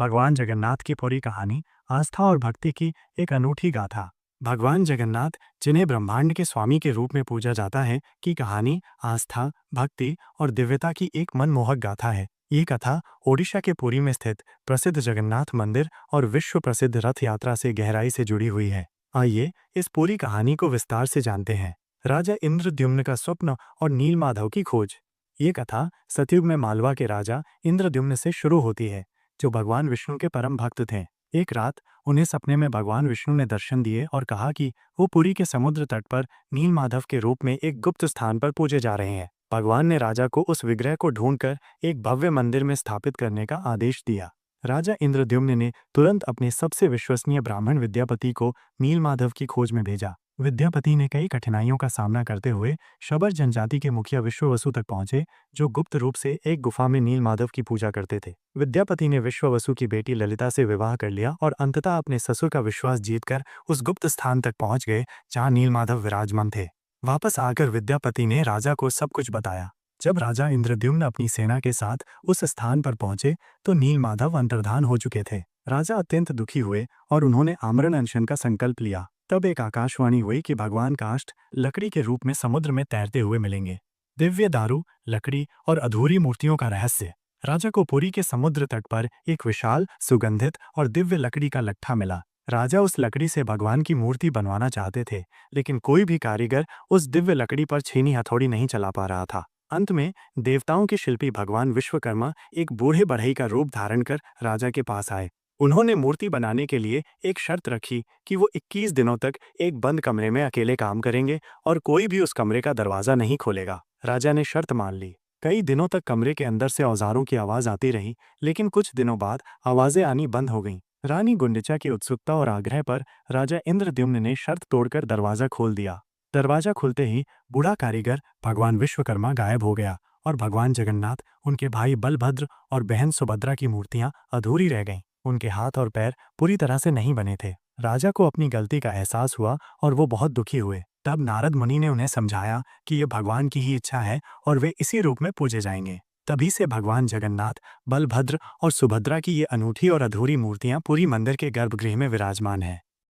भगवान जगन्नाथ की पूरी कहानी आस्था और भक्ति की एक अनूठी गाथा। भगवान जगन्नाथ, जिन्हें ब्रह्मांड के स्वामी के रूप में पूजा जाता है, की कहानी आस्था, भक्ति और दिव्यता की एक मनमोहक गाथा है। ये कथा ओडिशा के पुरी में स्थित प्रसिद्ध जगन्नाथ मंदिर और विश्व प्रसिद्ध रथ यात्रा से गहराई से जुड़ी हुई है। आइए इस पूरी कहानी को विस्तार से जानते हैं। राजा इंद्रद्युम्न का स्वप्न और नीलमाधव की खोज। ये कथा सतयुग में मालवा के राजा इंद्रद्युम्न से शुरू होती है, जो भगवान विष्णु के परम भक्त थे। एक रात उन्हें सपने में भगवान विष्णु ने दर्शन दिए और कहा कि वो पुरी के समुद्र तट पर नीलमाधव के रूप में एक गुप्त स्थान पर पूजे जा रहे हैं। भगवान ने राजा को उस विग्रह को ढूंढकर एक भव्य मंदिर में स्थापित करने का आदेश दिया। राजा इंद्रद्युम्न ने तुरंत अपने सबसे विश्वसनीय ब्राह्मण विद्यापति को नीलमाधव की खोज में भेजा। विद्यापति ने कई कठिनाइयों का सामना करते हुए शबर जनजाति के मुखिया विश्ववसु तक पहुंचे, जो गुप्त रूप से एक गुफा में नीलमाधव की पूजा करते थे। विद्यापति ने विश्ववसु की बेटी ललिता से विवाह कर लिया और अंततः अपने ससुर का विश्वास जीतकर उस गुप्त स्थान तक पहुंच गए जहां नीलमाधव विराजमान थे। वापस आकर विद्यापति ने राजा को सब कुछ बताया। जब राजा इंद्रद्युम्न अपनी सेना के साथ उस स्थान पर पहुंचे तो नीलमाधव अंतर्धान हो चुके थे। राजा अत्यंत दुखी हुए और उन्होंने आमरण अनशन का संकल्प लिया। तब एक आकाशवाणी हुई कि भगवान काष्ठ लकड़ी के रूप में समुद्र में तैरते हुए मिलेंगे। दिव्य दारू, लकड़ी और अधूरी मूर्तियों का रहस्य। राजा को पुरी के समुद्र तट पर एक विशाल, सुगंधित और दिव्य लकड़ी का लट्ठा मिला। राजा उस लकड़ी से भगवान की मूर्ति बनवाना चाहते थे, लेकिन कोई भी कारीगर उस दिव्य लकड़ी पर छेनी हथौड़ी नहीं चला पा रहा था। अंत में देवताओं के शिल्पी भगवान विश्वकर्मा एक बूढ़े बढ़ई का रूप धारण कर राजा के पास आए। उन्होंने मूर्ति बनाने के लिए एक शर्त रखी कि वो 21 दिनों तक एक बंद कमरे में अकेले काम करेंगे और कोई भी उस कमरे का दरवाजा नहीं खोलेगा। राजा ने शर्त मान ली। कई दिनों तक कमरे के अंदर से औजारों की आवाज आती रही, लेकिन कुछ दिनों बाद आवाजें आनी बंद हो गईं। रानी गुंडिचा की उत्सुकता और आग्रह पर राजा इंद्रद्युम्न ने शर्त तोड़कर दरवाजा खोल दिया। दरवाजा खुलते ही बूढ़ा कारीगर भगवान विश्वकर्मा गायब हो गया और भगवान जगन्नाथ, उनके भाई बलभद्र और बहन सुभद्रा की मूर्तियां अधूरी रह गईं। उनके हाथ और पैर पूरी तरह से नहीं बने थे। राजा को अपनी गलती का एहसास हुआ और वो बहुत दुखी हुए। तब नारद मुनि ने उन्हें समझाया कि ये भगवान की ही इच्छा है और वे इसी रूप में पूजे जाएंगे। तभी से भगवान जगन्नाथ, बलभद्र और सुभद्रा की ये अनूठी और अधूरी मूर्तियां पूरी मंदिर के गर्भगृह में विराजमान हैं।